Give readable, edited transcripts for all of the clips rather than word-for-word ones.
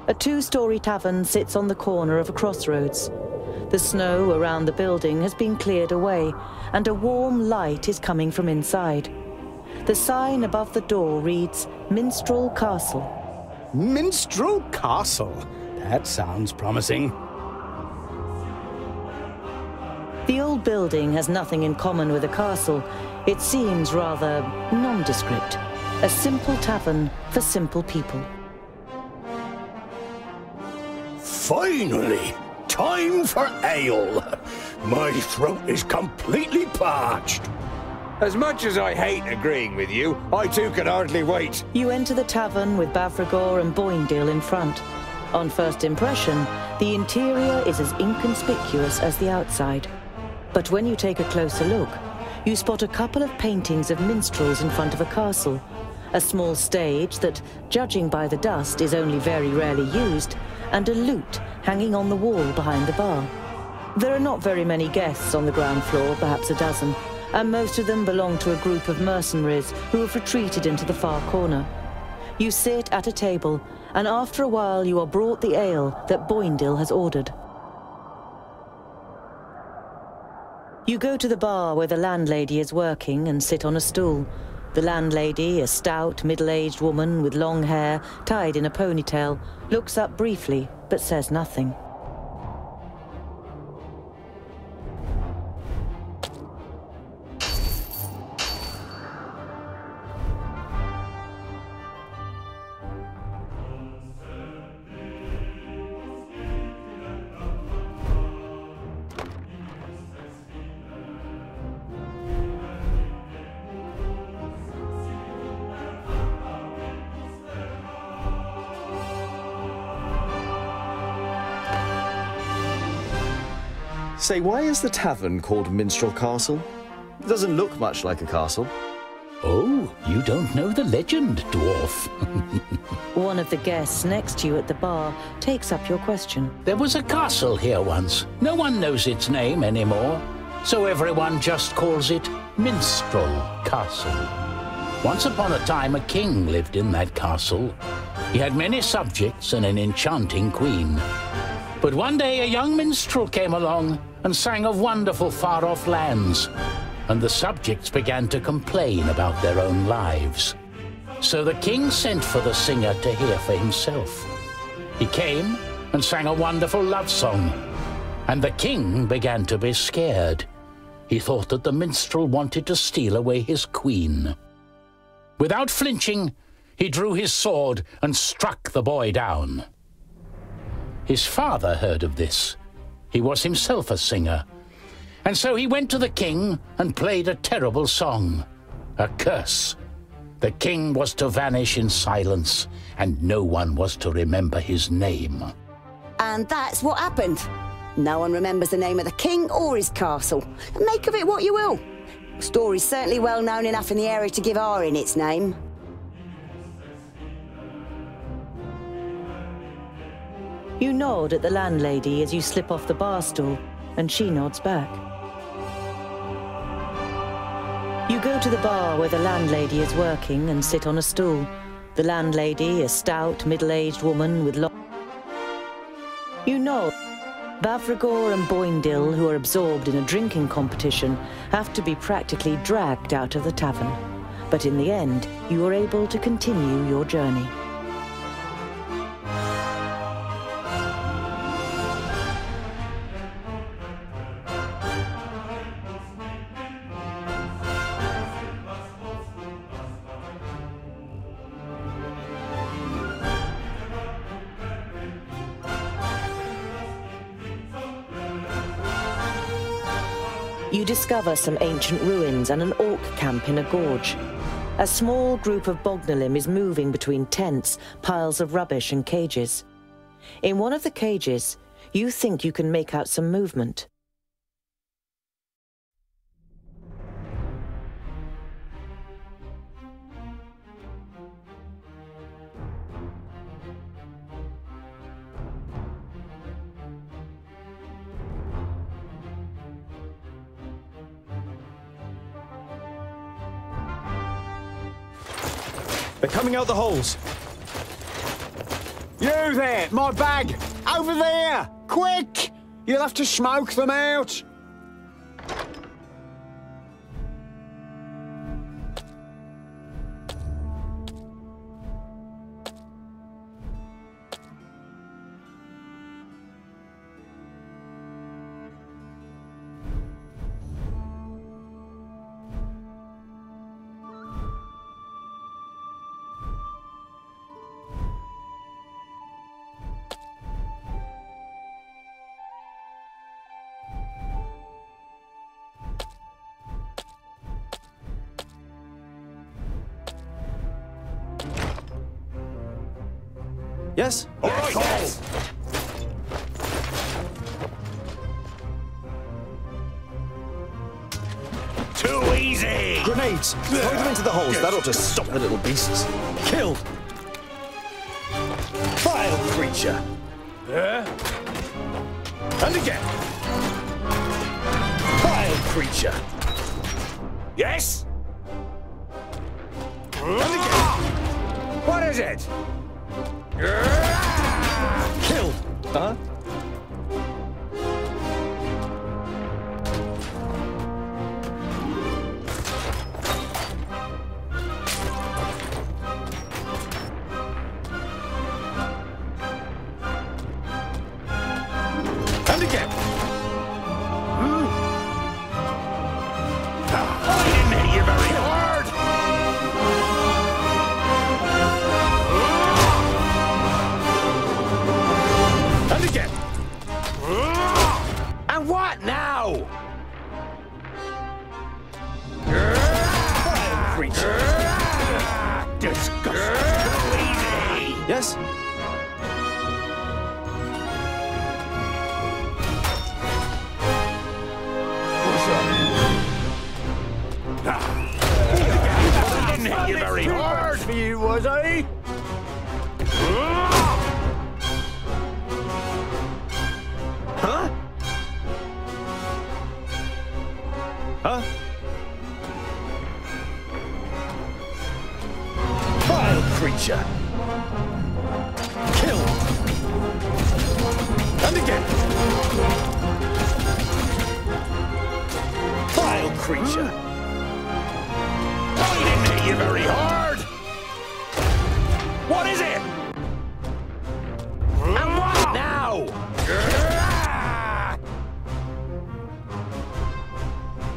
A two-story tavern sits on the corner of a crossroads. The snow around the building has been cleared away, and a warm light is coming from inside. The sign above the door reads, Minstrel Castle. Minstrel Castle? That sounds promising. The old building has nothing in common with a castle. It seems rather nondescript. A simple tavern for simple people. Finally! Time for ale! My throat is completely parched. As much as I hate agreeing with you, I too can hardly wait. You enter the tavern with Bavragor and Boindil in front. On first impression, the interior is as inconspicuous as the outside. But when you take a closer look, you spot a couple of paintings of minstrels in front of a castle, a small stage that, judging by the dust, is only very rarely used, and a lute hanging on the wall behind the bar. There are not very many guests on the ground floor, perhaps a dozen, and most of them belong to a group of mercenaries who have retreated into the far corner. You sit at a table, and after a while you are brought the ale that Boindil has ordered. You go to the bar where the landlady is working and sit on a stool. The landlady, a stout, middle-aged woman with long hair tied in a ponytail, looks up briefly but says nothing. Say, why is the tavern called Minstrel Castle? It doesn't look much like a castle. Oh, you don't know the legend, dwarf. One of the guests next to you at the bar takes up your question. There was a castle here once. No one knows its name anymore, so everyone just calls it Minstrel Castle. Once upon a time, a king lived in that castle. He had many subjects and an enchanting queen. But one day a young minstrel came along and sang of wonderful far-off lands, and the subjects began to complain about their own lives. So the king sent for the singer to hear for himself. He came and sang a wonderful love song, and the king began to be scared. He thought that the minstrel wanted to steal away his queen. Without flinching, he drew his sword and struck the boy down. His father heard of this. He was himself a singer, and so he went to the king and played a terrible song, a curse. The king was to vanish in silence, and no one was to remember his name. And that's what happened. No one remembers the name of the king or his castle. Make of it what you will. The story's certainly well known enough in the area to give Arin its name. You nod at the landlady as you slip off the bar stool, and she nods back. You go to the bar where the landlady is working and sit on a stool. The landlady, a stout, middle-aged woman with long... You nod. Bavragor and Boindil, who are absorbed in a drinking competition, have to be practically dragged out of the tavern. But in the end, you are able to continue your journey. You discover some ancient ruins and an orc camp in a gorge. A small group of Bognalim is moving between tents, piles of rubbish and cages. In one of the cages, you think you can make out some movement. They're coming out the holes. You there, my bag! Over there! Quick! You'll have to smoke them out! Yes? Oh, yes! Too easy! Grenades! Throw them into the holes. That ought to stop the little beasts. Killed! Vile creature! And again! Vile creature! Yes? And again! What is it? Killed! Huh? And again! I didn't hit you very hard! And again! And what now? Vile creature! Disgusting! Easy! Yes? I didn't hit you very hard! For you, was I? Huh? Huh? Vile creature! Kill! And again! Vile creature! I didn't hit you very hard! What is it? And what now?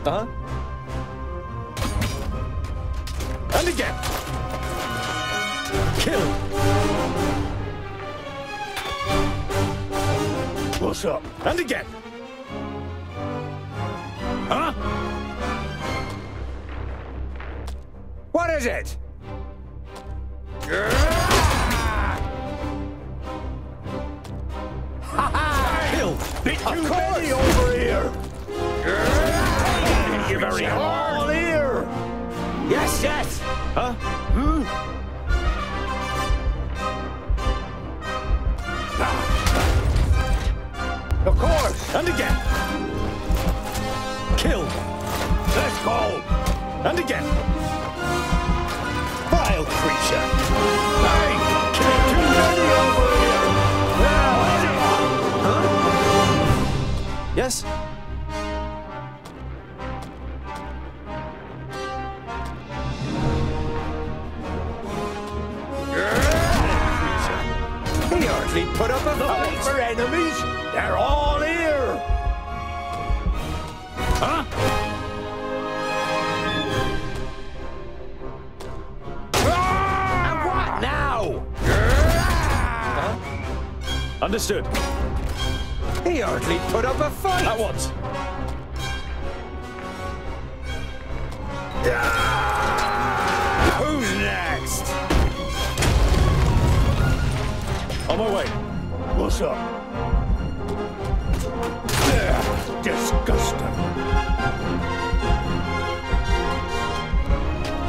Huh? And again! Kill! What's up? And again! Huh? What is it? Kill! Bit too many over here! You're very hard! All here! Yes, yes! Huh? Of course! And again! Kill! Let's go! And again! Vile creature! Hey! Kill too many over here! Now, is it? Huh? Yes? He hardly put up a fight for enemies! They're all here! Huh? And what now? Understood. He hardly put up a fight! At once. Who's next? On my way. What's up? Disgusting.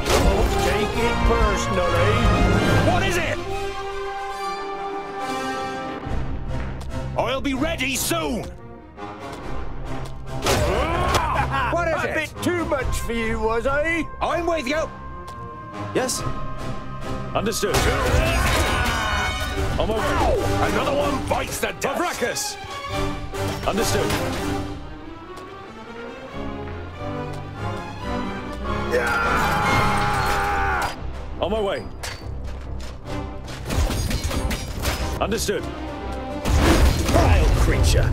Don't take it personally. What is it? I'll be ready soon. What is it? A bit too much for you, was I? I'm with you. Yes? Understood. On my way. Ow! Another one bites the dust. Bravrakis! Understood. On my way. Understood. Vile creature.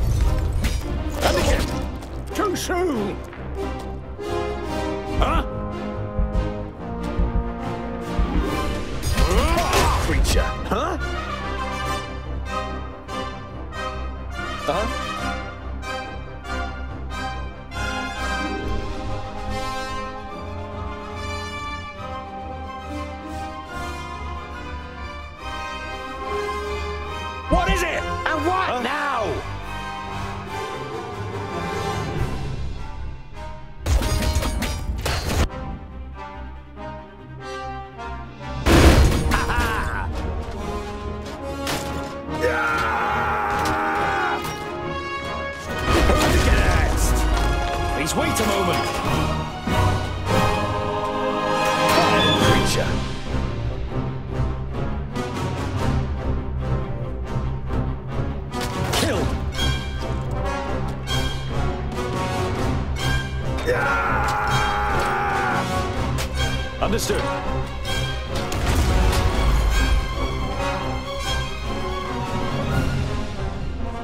And again. Too soon. Huh? Vile creature. Huh? What is it? And what now? Ha-ha! Who's next? Please wait a moment. Vile creature. Kill. Understood.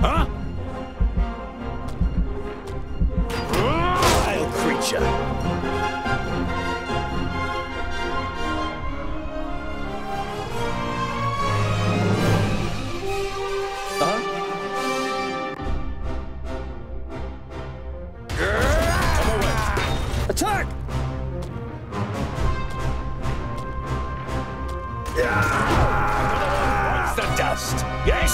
Huh? Vile creature. Attack! Bites the dust. Yes?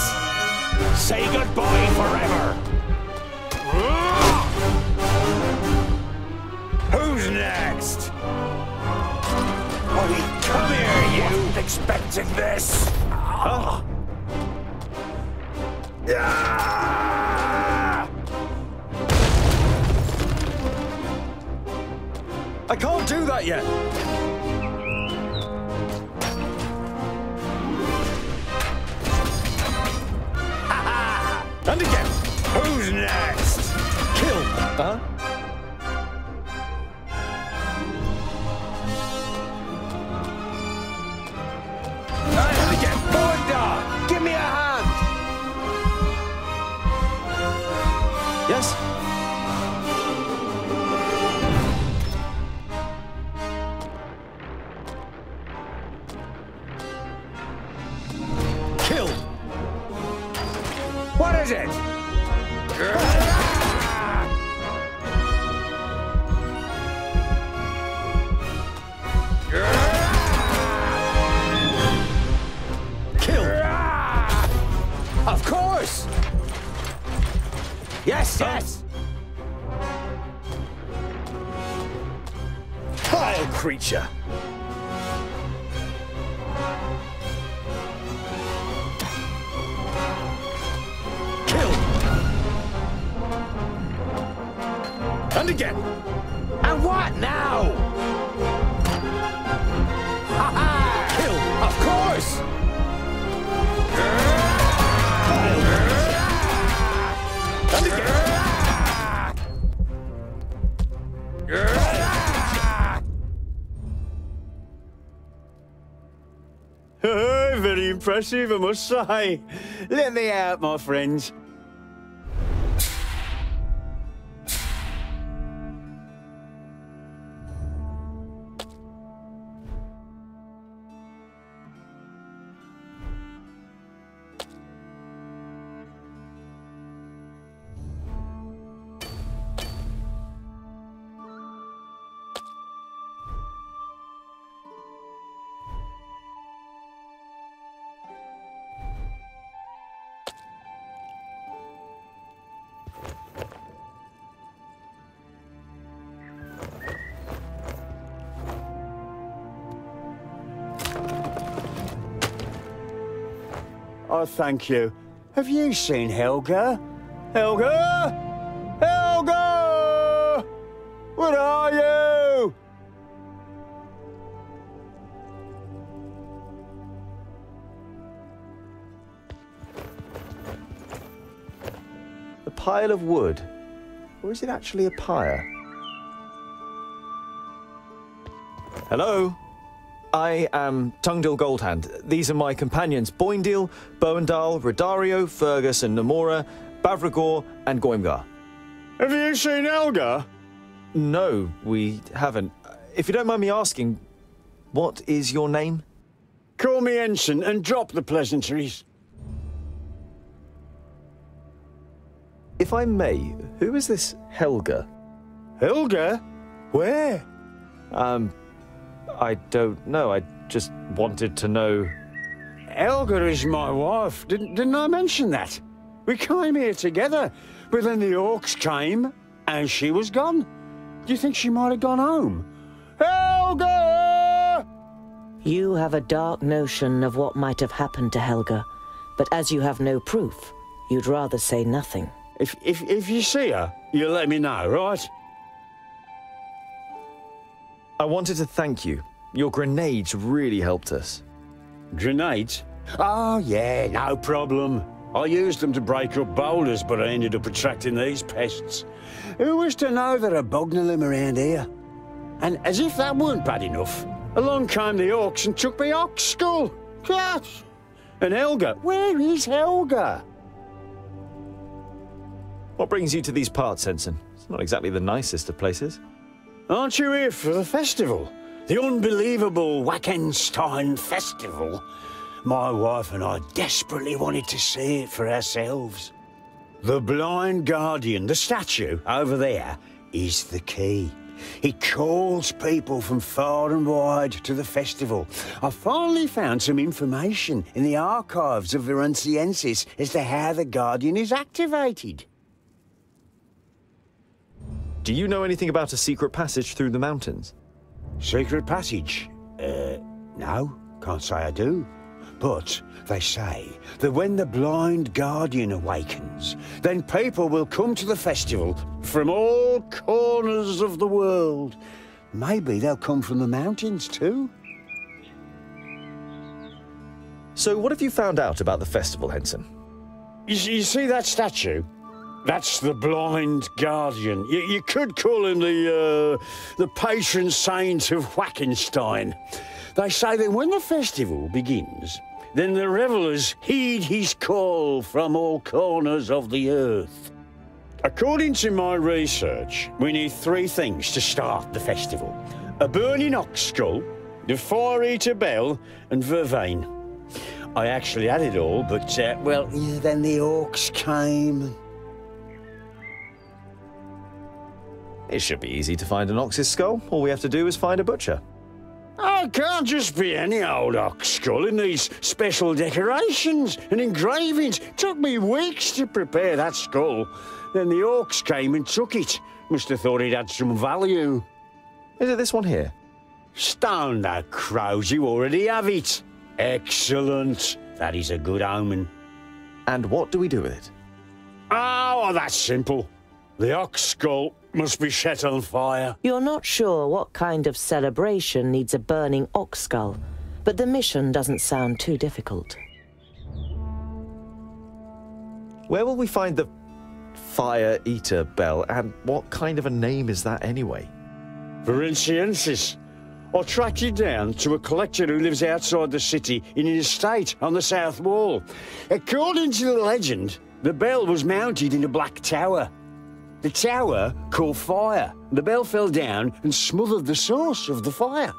Say goodbye forever. Who's next? Oh, come here, you. Wasn't expecting this. Huh? I can't do that yet. And again. Who's next? Kill. And again. Boy, give me a hand. Yes. Kill. What is it? Kill. Of course. Yes, yes. Vile creature. And again. And what now? Ha-ha! Kill. Of course! And again. Very impressive, I must say. Let me out, my friends. Oh, thank you. Have you seen Helga? Helga? Helga! Where are you? pile of wood? Or is it actually a pyre? Hello? I am Tungdil Goldhand. These are my companions, Boindil, Boendal, Rodario, Fergus and Namora, Bavragor and Goimgar. Have you seen Helga? No, we haven't. If you don't mind me asking, what is your name? Call me Ensign and drop the pleasantries. If I may, who is this Helga? Helga? Where? I don't know. I just wanted to know. Helga is my wife. Didn't I mention that? We came here together, but then the orcs came and she was gone. Do you think she might have gone home? Helga! You have a dark notion of what might have happened to Helga, but as you have no proof, you'd rather say nothing. If you see her, you let me know, right? I wanted to thank you. Your grenades really helped us. Grenades? Oh, yeah, no problem. I used them to break up boulders, but I ended up attracting these pests. Who was to know there are Bognolum around here? And as if that weren't bad enough, along came the orcs and took me ox skull. Gosh! And Helga, where is Helga? What brings you to these parts, Ensign? It's not exactly the nicest of places. Aren't you here for the festival? The unbelievable Wackenstein Festival. My wife and I desperately wanted to see it for ourselves. The blind guardian, the statue over there, is the key. He calls people from far and wide to the festival. I finally found some information in the archives of Virunciensis as to how the guardian is activated. Do you know anything about a secret passage through the mountains? Secret passage? No, can't say I do. But they say that when the blind guardian awakens, then people will come to the festival from all corners of the world. Maybe they'll come from the mountains too. So what have you found out about the festival, Ensign? You see that statue? That's the blind guardian. You could call him the patron saint of Wackenstein. They say that when the festival begins, then the revellers heed his call from all corners of the earth. According to my research, we need 3 things to start the festival. A burning ox skull, the fire-eater bell, and vervain. I actually had it all, but, well, yeah, then the orcs came. It should be easy to find an ox's skull. All we have to do is find a butcher. Oh, it can't just be any old ox skull. It needs special decorations and engravings. It took me weeks to prepare that skull. Then the orcs came and took it. Must have thought it had some value. Is it this one here? Stone the crows, you already have it. Excellent. That is a good omen. And what do we do with it? Oh, that's simple. The ox skull must be set on fire. You're not sure what kind of celebration needs a burning ox skull, but the mission doesn't sound too difficult. Where will we find the fire-eater bell, and what kind of a name is that anyway? Virunciensis. I'll track you down to a collector who lives outside the city in an estate on the south wall. According to the legend, the bell was mounted in a black tower. The tower caught fire. The bell fell down and smothered the source of the fire.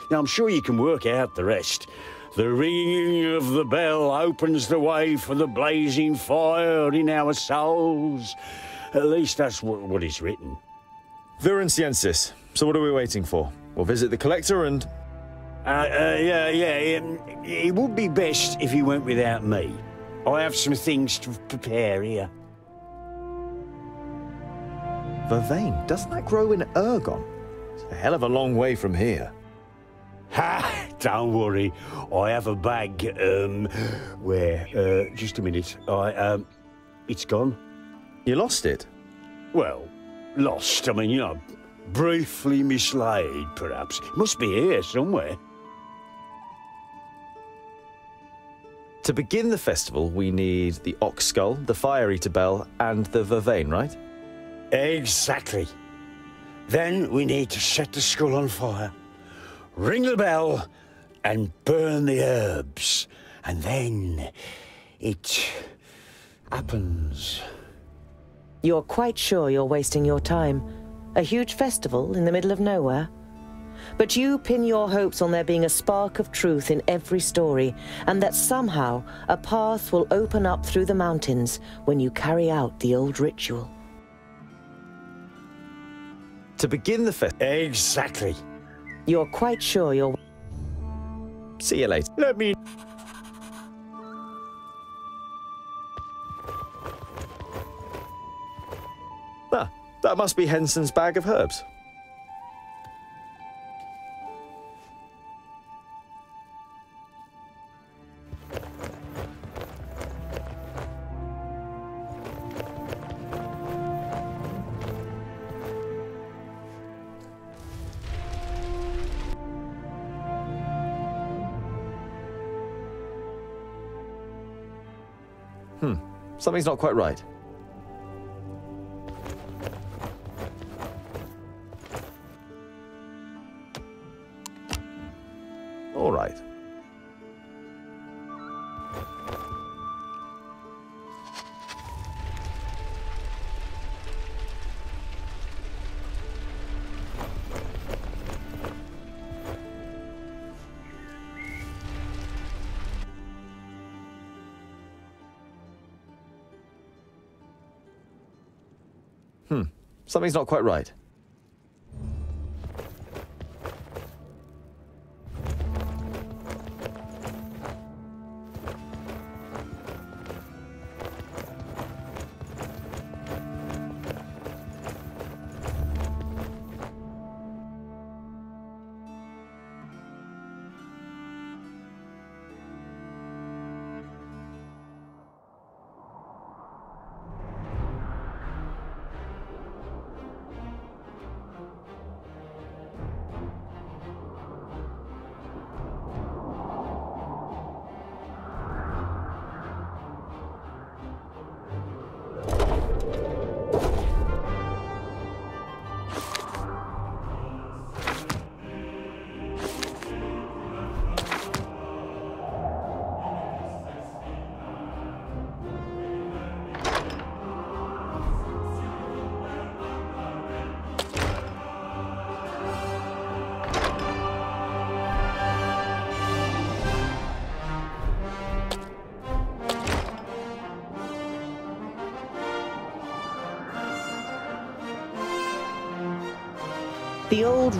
Now, I'm sure you can work out the rest. The ringing of the bell opens the way for the blazing fire in our souls. At least that's what is written. Virunciensis. So what are we waiting for? We'll visit the collector and... It would be best if you went without me. I have some things to prepare here. Vervain, doesn't that grow in Ergon? It's a hell of a long way from here. Ha! Don't worry. I have a bag, just a minute. It's gone. You lost it? Well, lost. I mean, briefly mislaid, perhaps. It must be here somewhere. To begin the festival, we need the ox skull, the fire eater bell, and the vervain, right? Exactly. Then we need to set the skull on fire, ring the bell, and burn the herbs. And then it happens. You're quite sure you're wasting your time? A huge festival in the middle of nowhere? But you pin your hopes on there being a spark of truth in every story, and that somehow a path will open up through the mountains when you carry out the old ritual. To begin the festival... Exactly. You're quite sure you're... See you later. Let me... Ah, that must be Henson's bag of herbs. Something's not quite right. All right. Something's not quite right. The old...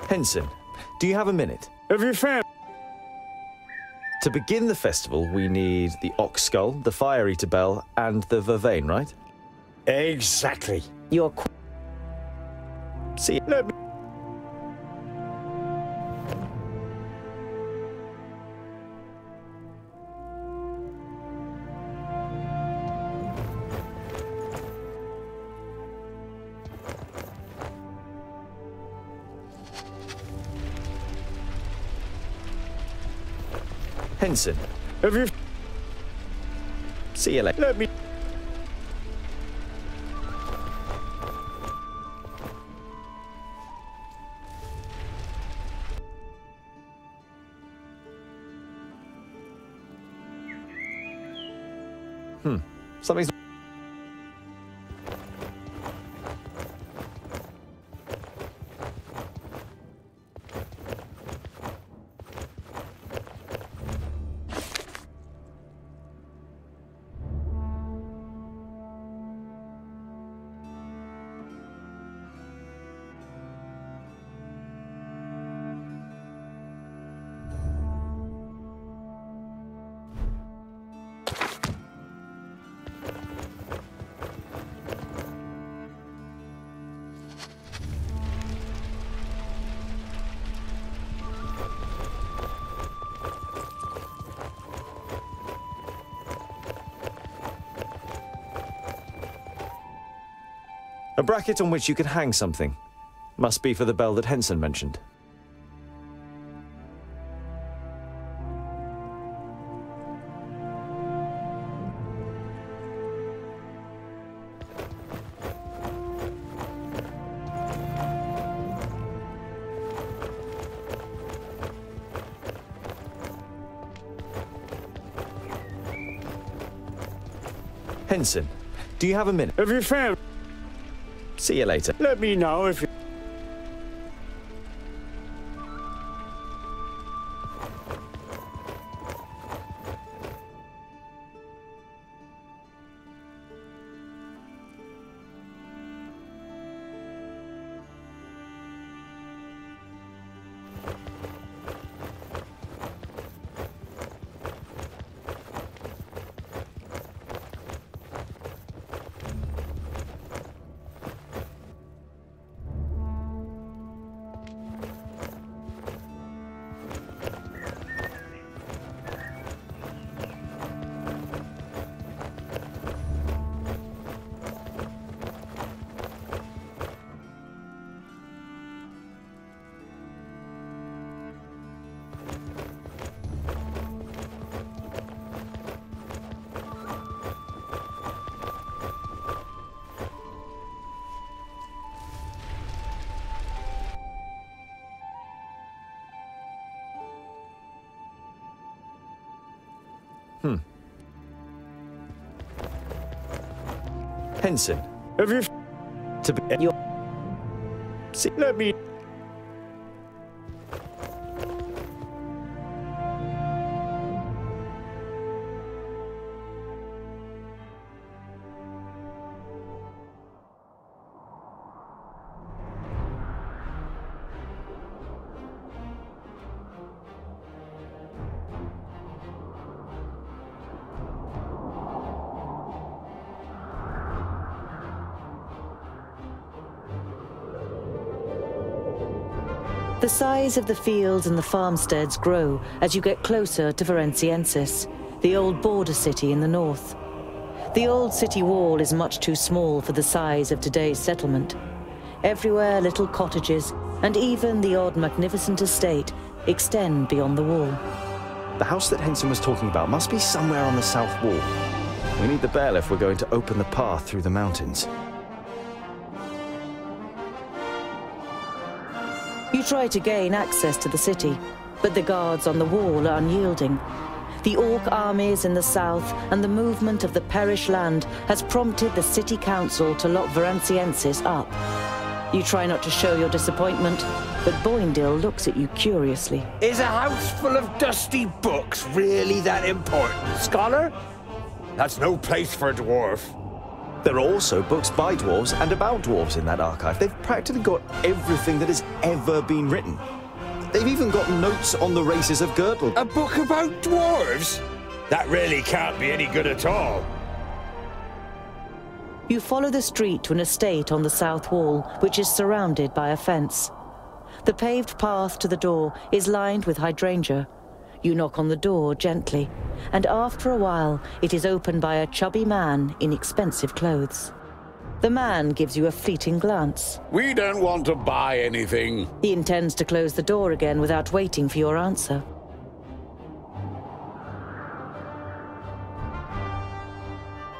Henson, do you have a minute? Have you found... To begin the festival, we need the ox skull, the fire eater bell, and the vervain, right? Exactly. You're... See, Let me... Henson, Have you... see you later. Let me... Something's... A bracket on which you could hang something. Must be for the bell that Henson mentioned. Henson, do you have a minute? Have you found? See you later. Let me know if you... Henson, Have you... to be your... See, Let me... The size of the fields and the farmsteads grow as you get closer to Valenciensis, the old border city in the north. The old city wall is much too small for the size of today's settlement. Everywhere little cottages, and even the odd magnificent estate, extend beyond the wall. The house that Henson was talking about must be somewhere on the south wall. We need the bell if we're going to open the path through the mountains. You try to gain access to the city, but the guards on the wall are unyielding. The Orc armies in the south and the movement of the Perish land has prompted the city council to lock Valenciensis up. You try not to show your disappointment, but Boindale looks at you curiously. Is a house full of dusty books really that important, scholar? That's no place for a dwarf. There are also books by dwarves and about dwarves in that archive. They've practically got everything that has ever been written. They've even got notes on the races of Girdle. A book about dwarves? That really can't be any good at all. You follow the street to an estate on the south wall, which is surrounded by a fence. The paved path to the door is lined with hydrangea. You knock on the door gently, and after a while, it is opened by a chubby man in expensive clothes. The man gives you a fleeting glance. We don't want to buy anything. He intends to close the door again without waiting for your answer.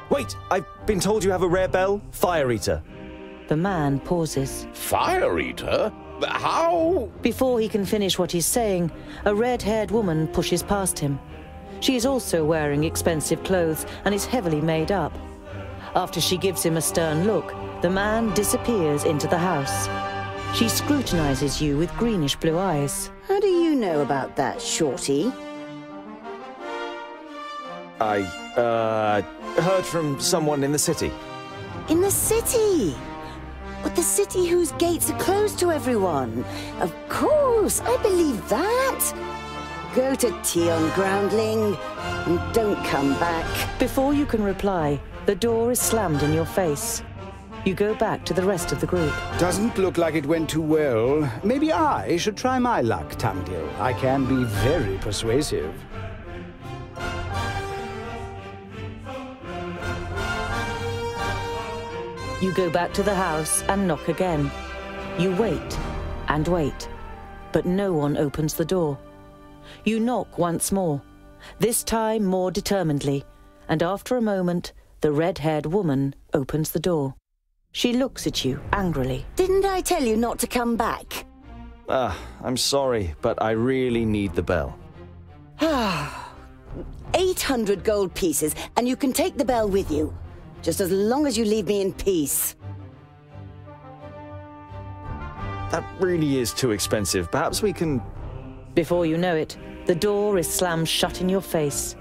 Wait, I've been told you have a rare bell? Fire Eater. The man pauses. Fire Eater? How? Before he can finish what he's saying, a red-haired woman pushes past him. She is also wearing expensive clothes and is heavily made up. After she gives him a stern look, the man disappears into the house. She scrutinizes you with greenish-blue eyes. How do you know about that, Shorty? I, heard from someone in the city. In the city? But the city whose gates are closed to everyone. Of course, I believe that. Go to Tion, groundling, and don't come back. Before you can reply, the door is slammed in your face. You go back to the rest of the group. Doesn't look like it went too well. Maybe I should try my luck, Tungdil. I can be very persuasive. You go back to the house and knock again. You wait and wait, but no one opens the door. You knock once more, this time more determinedly, and after a moment, the red-haired woman opens the door. She looks at you angrily. Didn't I tell you not to come back? I'm sorry, but I really need the bell. 800 gold pieces, and you can take the bell with you. Just as long as you leave me in peace. That really is too expensive. Perhaps we can... Before you know it, the door is slammed shut in your face.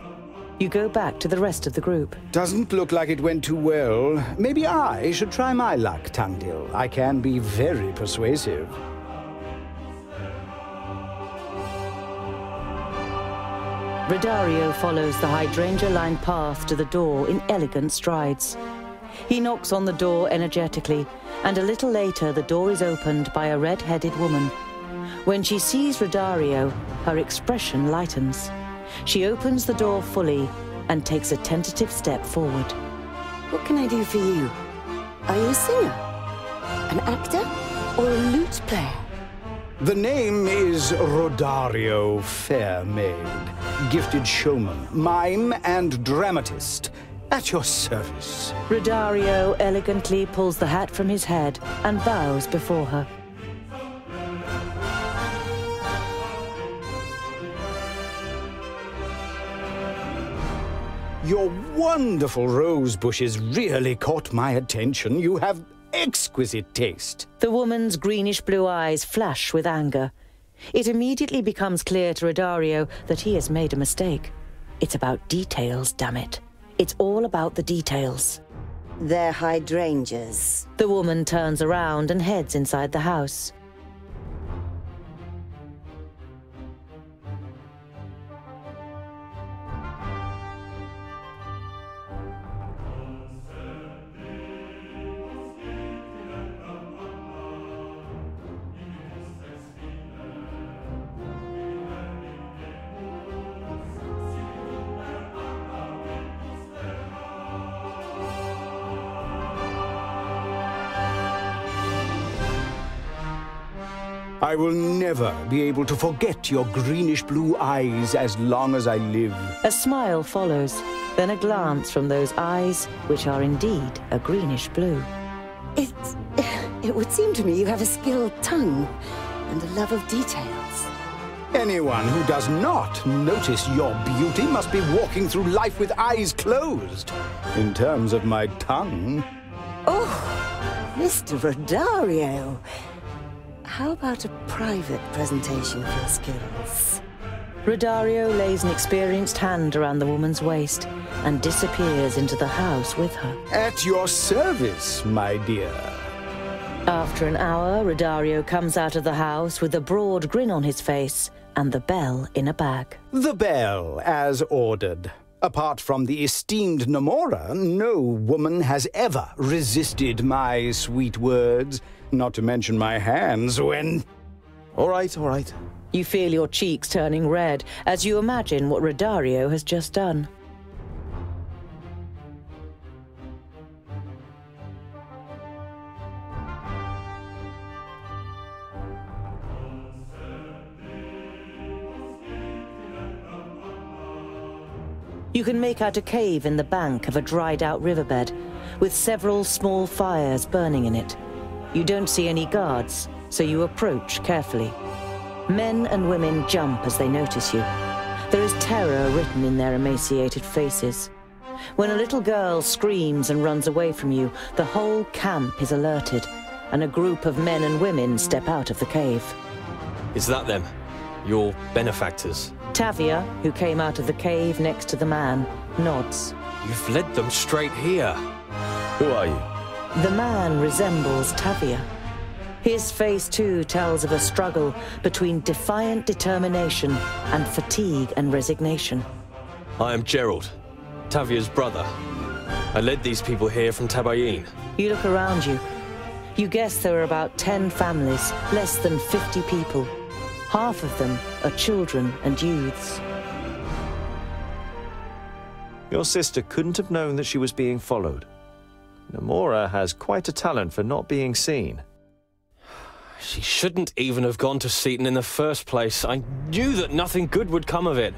You go back to the rest of the group. Doesn't look like it went too well. Maybe I should try my luck, Tungdil. I can be very persuasive. Redario follows the hydrangea-lined path to the door in elegant strides. He knocks on the door energetically, and a little later the door is opened by a red-headed woman. When she sees Redario, her expression lightens. She opens the door fully and takes a tentative step forward. What can I do for you? Are you a singer? An actor? Or a lute player? The name is Rodario Fairmaid, gifted showman, mime and dramatist. At your service. Redario elegantly pulls the hat from his head and bows before her. Your wonderful rose bushes really caught my attention. You have exquisite taste. The woman's greenish-blue eyes flash with anger. It immediately becomes clear to Redario that he has made a mistake. It's about details, damn it. It's all about the details. They're hydrangeas. The woman turns around and heads inside the house. I will never be able to forget your greenish-blue eyes as long as I live. A smile follows, then a glance from those eyes, which are indeed a greenish-blue. It would seem to me you have a skilled tongue and a love of details. Anyone who does not notice your beauty must be walking through life with eyes closed. In terms of my tongue... Oh, Mr. Rodario. How about a private presentation of your skills? Rodario lays an experienced hand around the woman's waist and disappears into the house with her. At your service, my dear. After an hour, Rodario comes out of the house with a broad grin on his face and the bell in a bag. The bell, as ordered. Apart from the esteemed Nomura, no woman has ever resisted my sweet words. Not to mention my hands when... All right, all right. You feel your cheeks turning red as you imagine what Rodario has just done. You can make out a cave in the bank of a dried-out riverbed, with several small fires burning in it. You don't see any guards, so you approach carefully. Men and women jump as they notice you. There is terror written in their emaciated faces. When a little girl screams and runs away from you, the whole camp is alerted, and a group of men and women step out of the cave. Is that them? Your benefactors? Tavia, who came out of the cave next to the man, nods. You've led them straight here. Who are you? The man resembles Tavia. His face, too, tells of a struggle between defiant determination and fatigue and resignation. I am Gerald, Tavia's brother. I led these people here from Tabayin. You look around you. You guess there are about 10 families, less than 50 people. Half of them are children and youths. Your sister couldn't have known that she was being followed. Namora has quite a talent for not being seen. She shouldn't even have gone to Seaton in the first place. I knew that nothing good would come of it.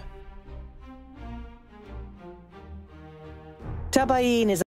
Tabayin is